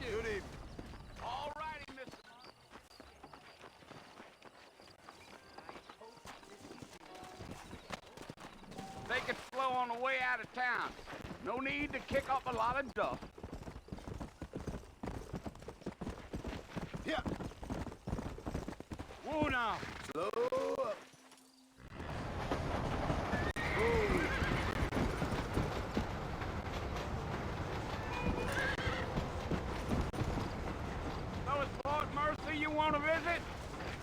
do? Good evening. All righty, Mr. Take it slow on the way out of town. No need to kick up a lot of dust. Yeah. Whoa now. Slow up. Whoa. So it's Fort Mercy you want to visit?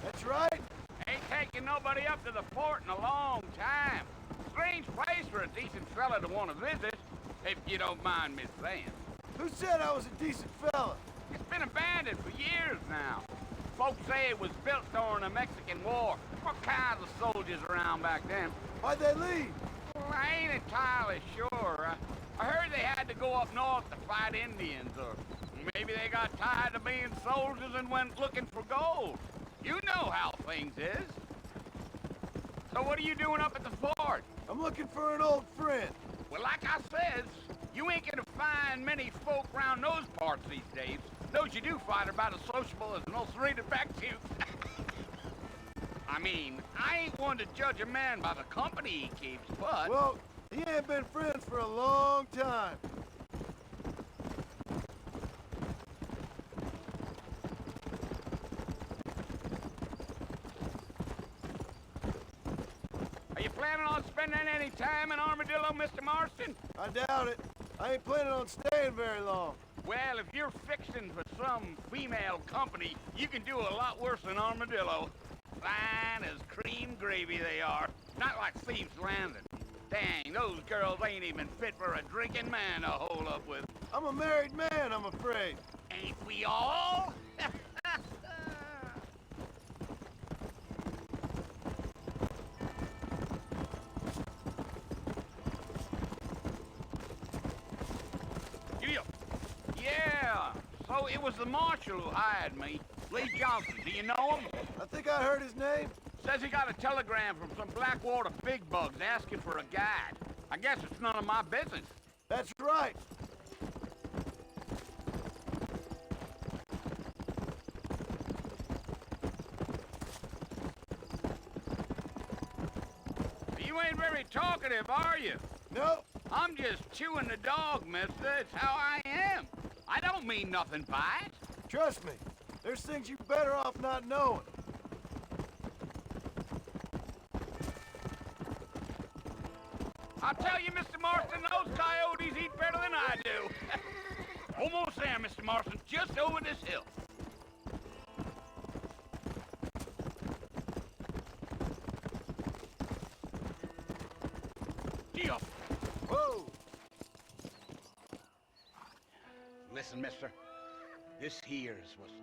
That's right. Ain't taking nobody up to the fort in a long time. Strange place for a decent fella to want to visit, if you don't mind me saying. Who said I was a decent fella? It's been abandoned for years now. Folks say it was built during the Mexican War. What kinds of soldiers around back then? Why'd they leave? Well, I ain't entirely sure. I heard they had to go up north to fight Indians, or maybe they got tired of being soldiers and went looking for gold. You know how things is. So what are you doing up at the fort? I'm looking for an old friend. Well, like I says, you ain't gonna find many folk around those parts these days. Those you do find are about as sociable as an ulcerated back tooth. I mean, I ain't one to judge a man by the company he keeps, but... Well, he ain't been friends for a long time. Are you planning on spending any time in Armadillo, Mr. Marston? I doubt it. I ain't planning on staying very long. Well, if you're fixing for some female company, you can do a lot worse than Armadillo. Fine as cream gravy they are. Not like Thieves Landing. Dang, those girls ain't even fit for a drinking man to hold up with. I'm a married man, I'm afraid. Ain't we all? Yeah, so it was the marshal who hired me. Lee Johnson, do you know him? I think I heard his name. Says he got a telegram from some Blackwater big bugs asking for a guide. I guess it's none of my business. That's right. You ain't very talkative, are you? No. I'm just chewing the dog, mister. It's how I am. I don't mean nothing by it. Trust me. There's things you're better off not knowing. I'll tell you, Mr. Marston, those coyotes eat better than I do. Almost there, Mr. Marston. Just over this hill. Gee, Whoa! listen, mister. This here's what's...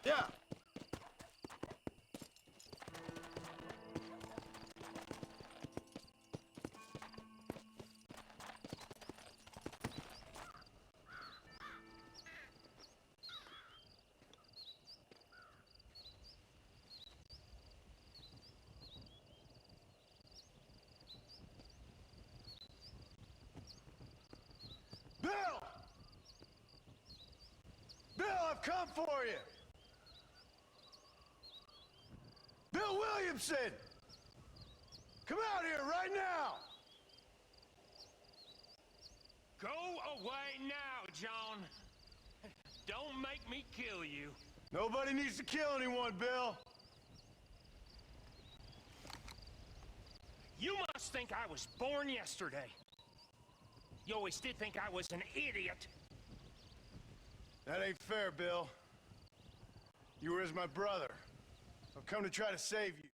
Yeah. Bill! Bill, I've come for you! Bill Williamson! Come out here right now! Go away now, John. Don't make me kill you. Nobody needs to kill anyone, Bill. You must think I was born yesterday. You always did think I was an idiot. That ain't fair, Bill. You were as my brother. I've come to try to save you.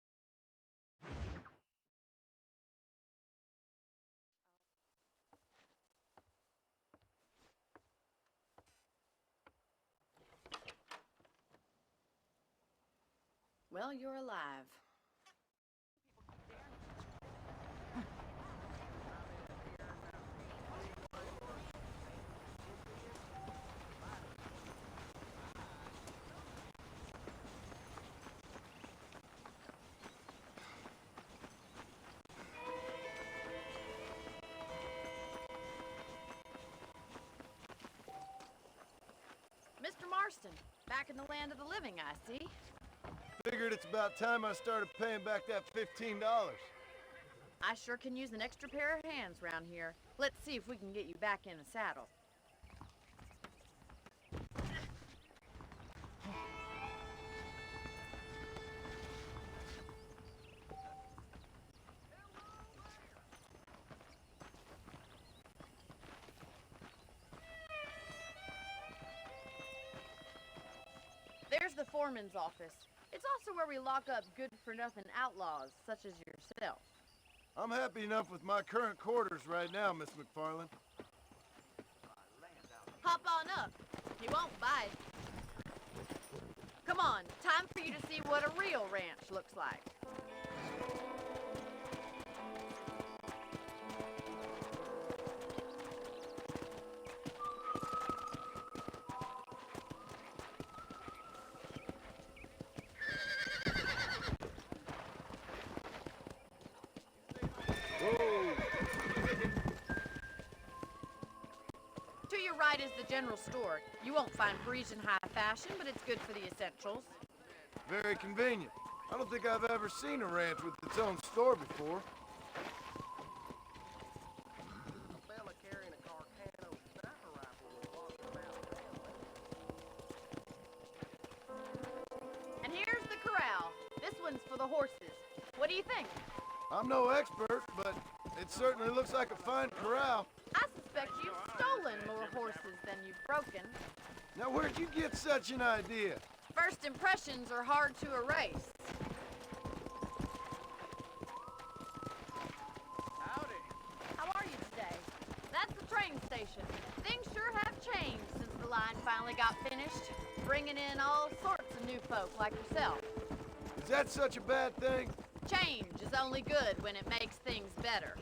Well, you're alive. Marston. Back in the land of the living, I see. Figured it's about time I started paying back that $15. I sure can use an extra pair of hands round here. Let's see if we can get you back in the saddle. There's the foreman's office. It's also where we lock up good-for-nothing outlaws, such as yourself. I'm happy enough with my current quarters right now, Miss McFarland. Hop on up. He won't bite. Come on, time for you to see what a real ranch looks like. To your right is the general store. You won't find Parisian high fashion, but it's good for the essentials. Very convenient. I don't think I've ever seen a ranch with its own store before. And here's the corral. This one's for the horses. What do you think? I'm no expert, but it certainly looks like a fine corral. I suspect you've stolen more horses than you've broken. Now, where'd you get such an idea? First impressions are hard to erase. Howdy. How are you today? That's the train station. Things sure have changed since the line finally got finished, bringing in all sorts of new folk like yourself. Is that such a bad thing? Change is only good when it makes things better.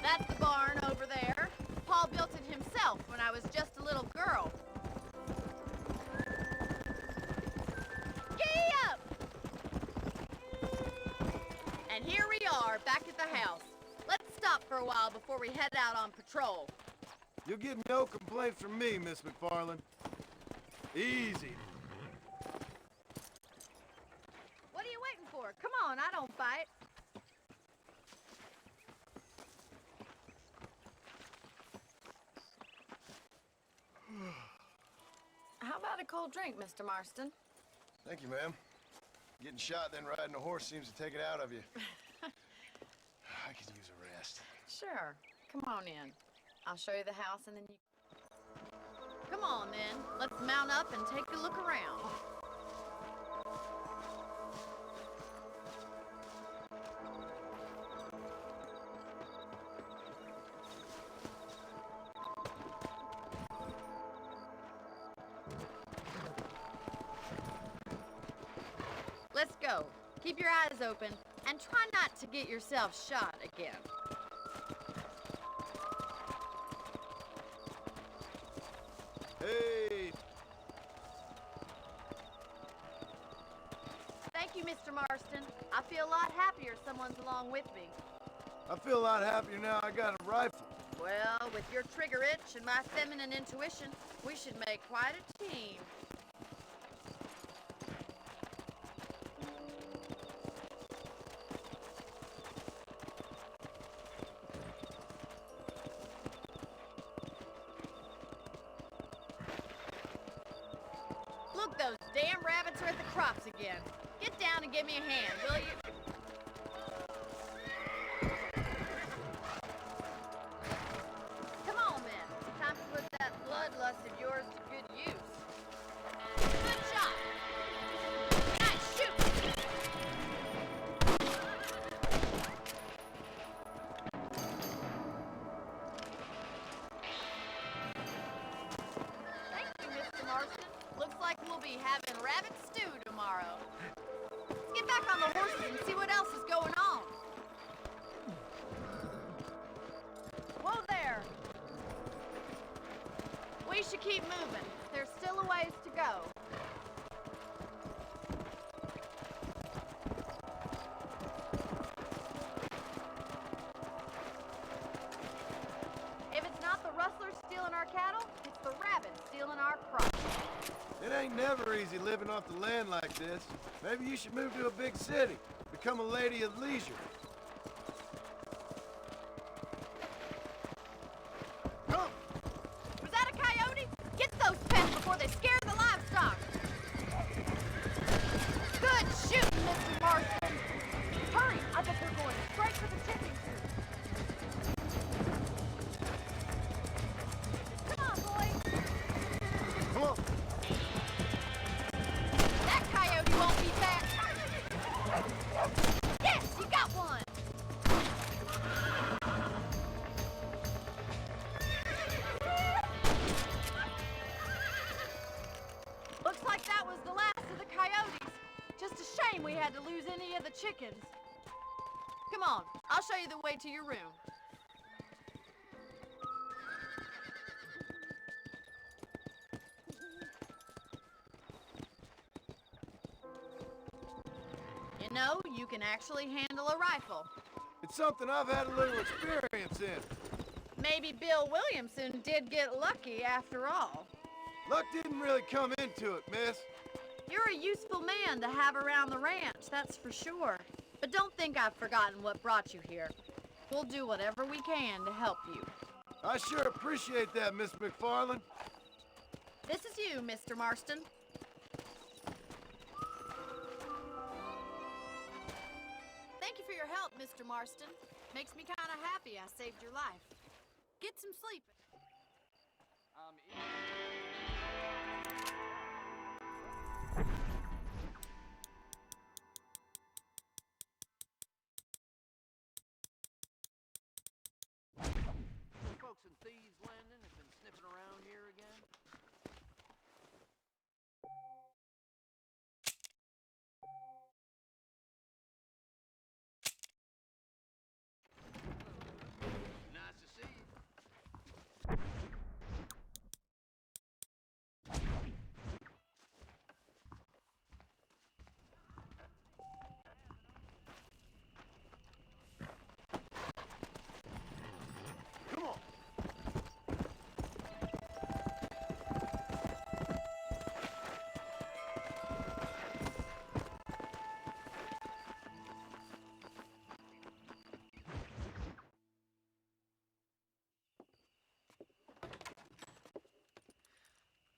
That's the barn over there. Paul built it himself when I was just a little girl. Giddy up! And here we are, back at the house. Let's stop for a while before we head out on patrol. You'll get no complaints from me, Miss McFarland. Easy. What are you waiting for? Come on, I don't fight. How about a cold drink, Mr. Marston? Thank you, ma'am. Getting shot then riding a horse seems to take it out of you. I could use a rest. Sure. Come on in. I'll show you the house and then you... Come on then. Let's mount up and take a look around. Let's go. Keep your eyes open and try not to get yourself shot again. Hey! Thank you, Mr. Marston. I feel a lot happier someone's along with me. I feel a lot happier now I got a rifle. Well, with your trigger itch and my feminine intuition, we should make quite a team. Look, those damn rabbits are at the crops again. Get down and give me a hand, will you? Come on, then. Time to put that bloodlust of yours to good use. Good shot. Nice shoot. Thank you, Mr. Marston. Looks like we'll be having rabbit stew tomorrow. Let's get back on the horses and see what else is going on. Whoa there. We should keep moving. There's still a ways to go. stealing our cattle, it's the rabbits stealing our crops. It ain't never easy living off the land like this. Maybe you should move to a big city. Become a lady of leisure. Come! Was that a coyote? Get those pets before they scare the livestock. Good shooting, Mr. Marston. Hurry, I bet they're going straight for the chicken coop. Come on, boys. Come on! That coyote won't be back. Yes, you got one. Looks like that was the last of the coyotes. Just a shame we had to lose any of the chickens. Come on, I'll show you the way to your room. You know, you can actually handle a rifle. It's something I've had a little experience in. Maybe Bill Williamson did get lucky after all. Luck didn't really come into it, miss. You're a useful man to have around the ranch, that's for sure. But don't think I've forgotten what brought you here. We'll do whatever we can to help you. I sure appreciate that, Miss McFarland. This is you, Mr. Marston. Thank you for your help, Mr. Marston. Makes me kind of happy I saved your life. Get some sleep. Folks in Thieves Landing have been sniffing around here again. Nice to see you. Come on!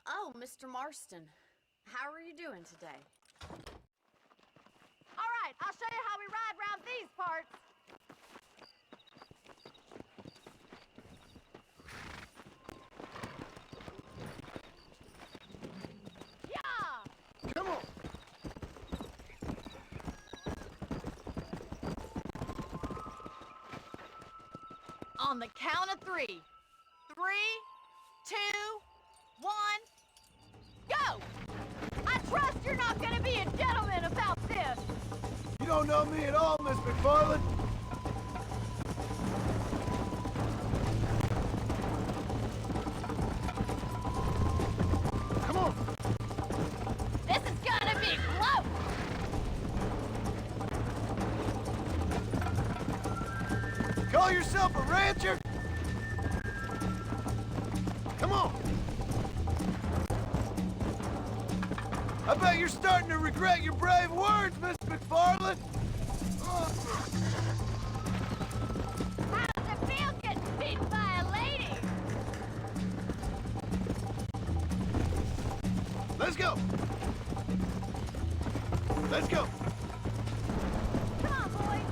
Oh, Mr. Marston. How are you doing today? All right, I'll show you how we ride around these parts. Yeah! Come on! On the count of 3. 3, 2, 1, go! I trust you're not gonna be a gentleman about this. You don't know me at all, Miss McFarland. Come on! This is gonna be close. Call yourself a rancher? Come on! I bet you're starting to regret your brave words, Miss McFarland! How does it feel getting beaten by a lady? Let's go! Let's go! Come on, boys.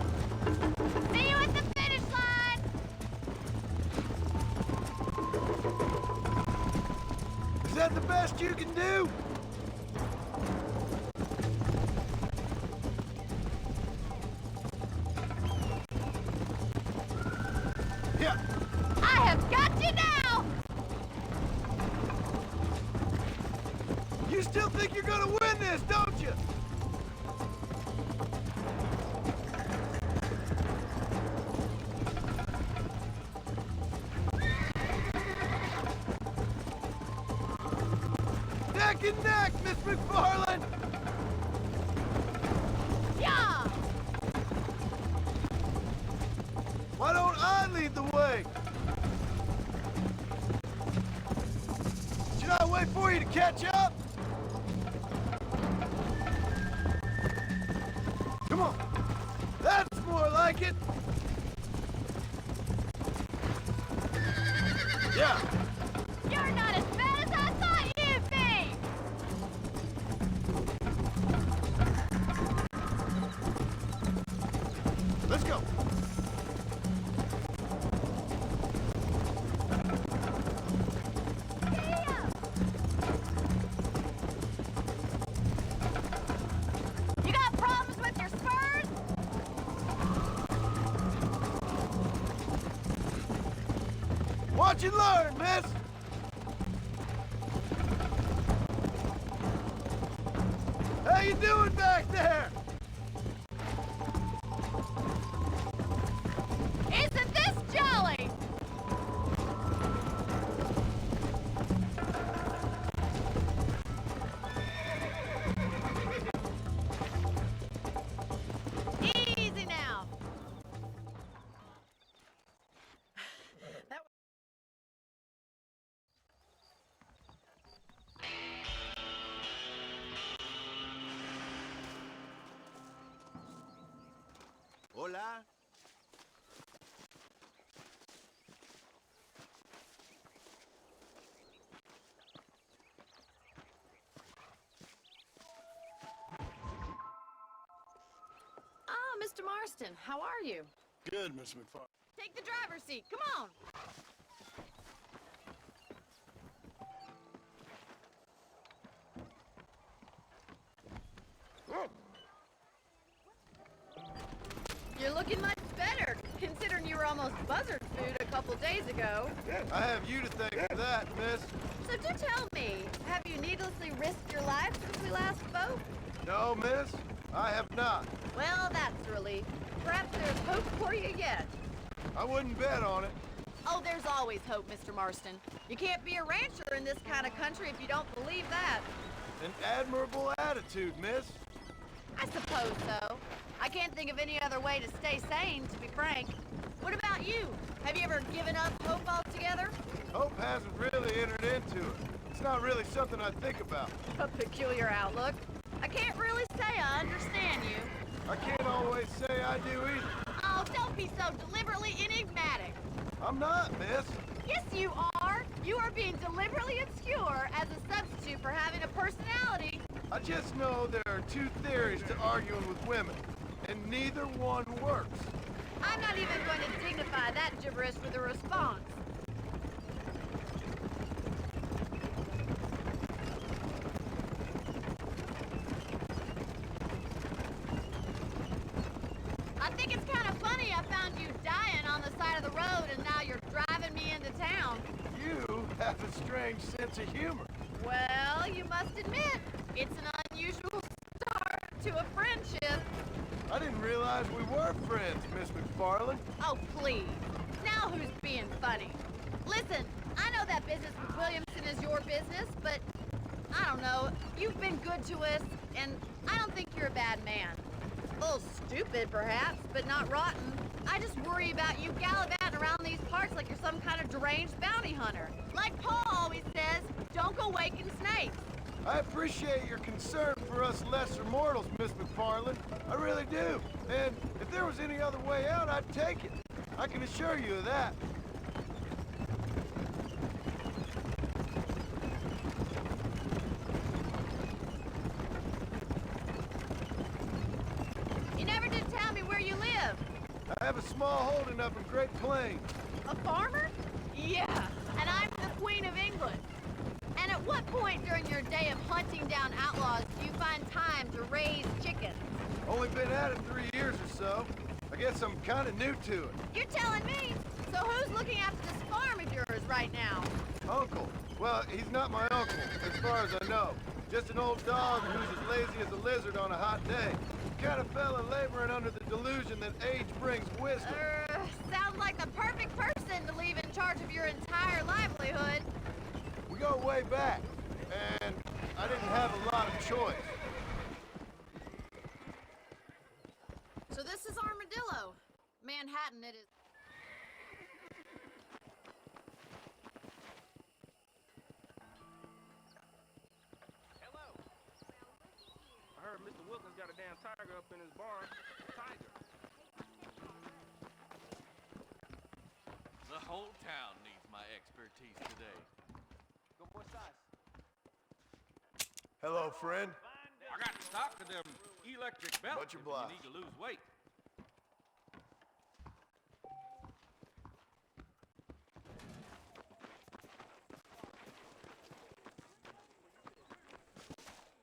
See you at the finish line. Is that the best you can do? Yeah. I have got you now. You still think you're gonna win this, don't you? Neck and neck, Miss McFarland! Yeah. Why don't I lead the way? wait for you to catch up? Come on. That's more like it. Yeah. You're not as bad as I thought you'd be! Let's go. You got problems with your spurs? Watch and learn, miss. How you doing back there? Isn't this jolly? Easy now. That Hola. Mr. Marston, how are you? Good, Miss McFarland. Take the driver's seat. Come on. You're looking much better, considering you were almost buzzard food a couple days ago. I have you to thank for that, miss. So do tell me, have you needlessly risked your life since we last spoke? No, miss, I have not. Well, that's a relief. Perhaps there's hope for you yet. I wouldn't bet on it. Oh, there's always hope, Mr. Marston. You can't be a rancher in this kind of country if you don't believe that. An admirable attitude, miss. I suppose so. I can't think of any other way to stay sane, to be frank. What about you? Have you ever given up hope altogether? Hope hasn't really entered into it. It's not really something I think about. A peculiar outlook. I can't really say I understand you. I can't always say I do either. Oh, don't be so deliberately enigmatic. I'm not, miss. Yes, you are. You are being deliberately obscure as a substitute for having a personality. I just know there are two theories to arguing with women, and neither one works. I'm not even going to dignify that gibberish with a response. I think it's kind of funny I found you dying on the side of the road and now you're driving me into town. You have a strange sense of humor. Well, you must admit, it's an unusual start to a friendship. I didn't realize we were friends, Miss McFarland. Oh, please. Now who's being funny? Listen, I know that business with Williamson is your business, but I don't know. You've been good to us, and I don't think you're a bad man. A little stupid, perhaps, but not rotten. I just worry about you gallivanting around these parts like you're some kind of deranged bounty hunter. Like Paul always says, don't go waking snakes. I appreciate your concern for us lesser mortals, Miss McFarland. I really do. And if there was any other way out, I'd take it. I can assure you of that. You never did tell me where you live. I have a small holding up in Great Plains. A farmer? Yeah, and I'm the Queen of England. And at what point during your day of hunting down outlaws do you find time to raise chickens? Only been at it 3 years or so. I guess I'm kind of new to it. You're telling me? So who's looking after this farm of yours right now? Uncle. Well, he's not my uncle, as far as I know. Just an old dog who's as lazy as a lizard on a hot day. Kind of fella laboring under the delusion that age brings wisdom. Sounds like the perfect person to leave in charge of your entire livelihood. We go way back, and I didn't have a lot of choice. So this is Armadillo. Manhattan it is. a damn tiger up in his barn. Tiger. The whole town needs my expertise today. Go boy size. Hello, friend. I got stock of them electric belts Much if you obliged. need to lose weight.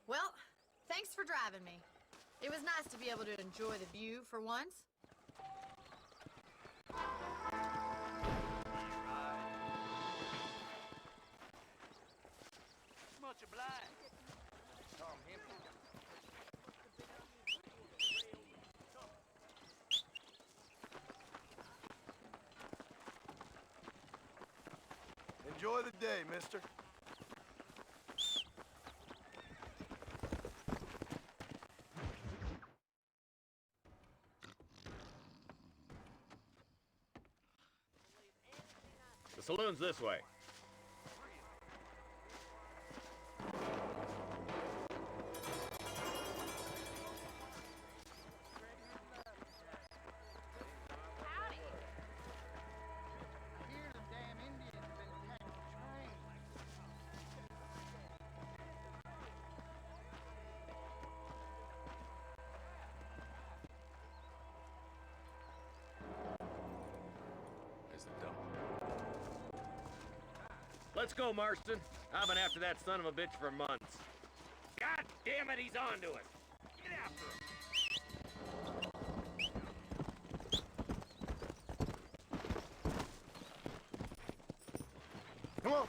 Well, thanks for driving me. It was nice to be able to enjoy the view for once. Much obliged. Enjoy the day, mister. The saloon's this way. There's the dump. Let's go, Marston. I've been after that son of a bitch for months. God damn it, he's on to us. Get after him. Come on.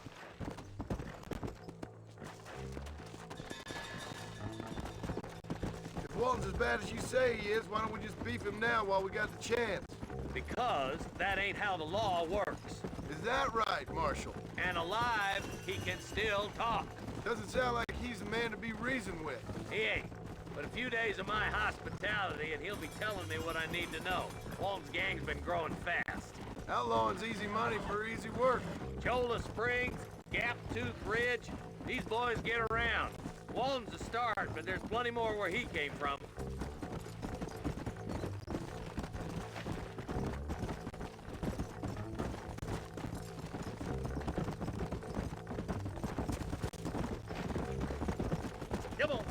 If Walton's as bad as you say he is, why don't we just beef him now while we got the chance? Because that ain't how the law works. Is that right, Marshal? And alive, he can still talk. Doesn't sound like he's a man to be reasoned with. He ain't. But a few days of my hospitality and he'll be telling me what I need to know. Walton's gang's been growing fast. Outlawing's easy money for easy work. Cholla Springs, Gap Tooth Ridge, these boys get around. Walton's a start, but there's plenty more where he came from. Come on.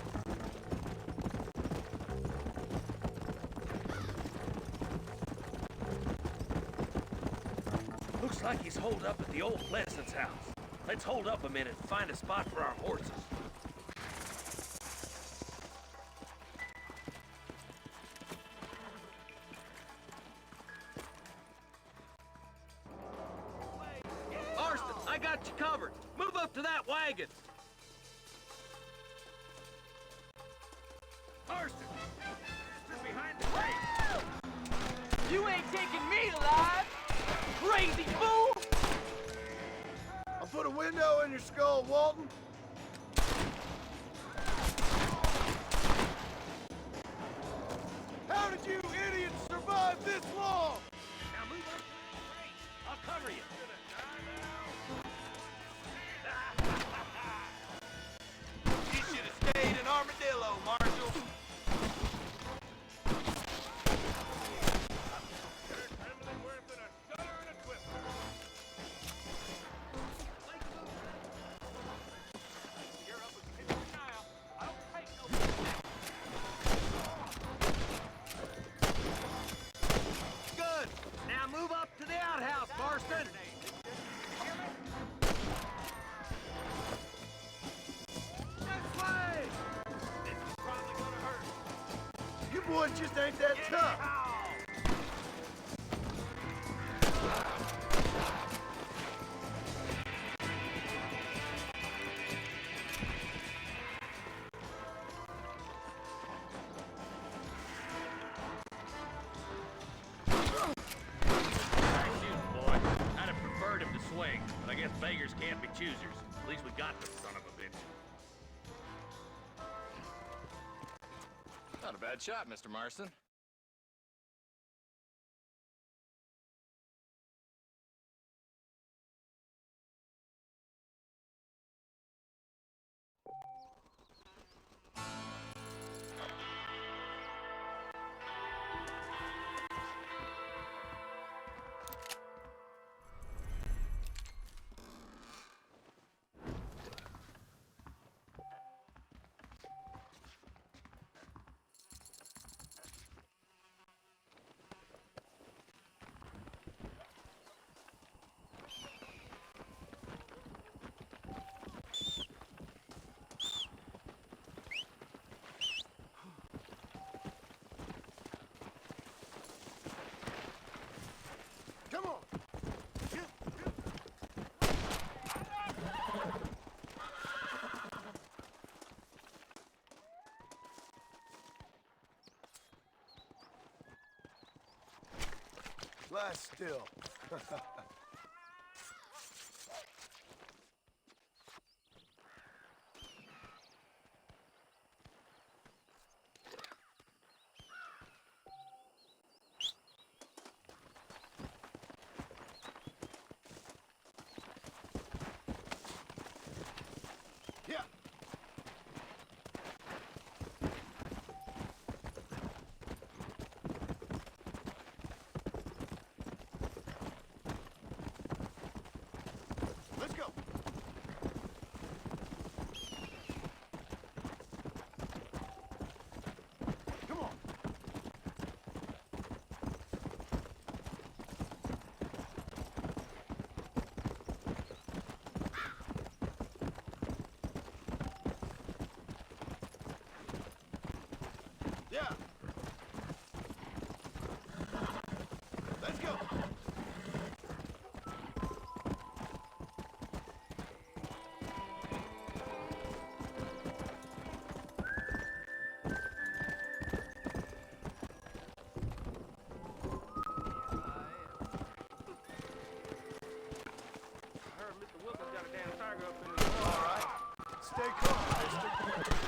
Looks like he's holed up at the old Pleasance house. Let's hold up a minute and find a spot for our horses. Marston, I got you covered. Move up to that wagon. Marston, just behind the crate. You ain't taking me alive! Crazy fool! I'll put a window in your skull, Walton. How did you idiots survive this long? Now move up to that crate. I'll cover you. You should have stayed in Armadillo, Marshal. Good. Now move up to the outhouse, Marston. This way. This is probably gonna hurt. You boys just ain't that tough. Nice shooting, boy. I'd have preferred him to swing, but I guess beggars can't be choosers. At least we got the son of a bitch. Not a bad shot, Mr. Marston. last still. Yeah. Let's go. Come on. Yeah. Let's go. I heard Mr. Wilkins got a damn tiger up in his bar. All right. Stay calm, mister.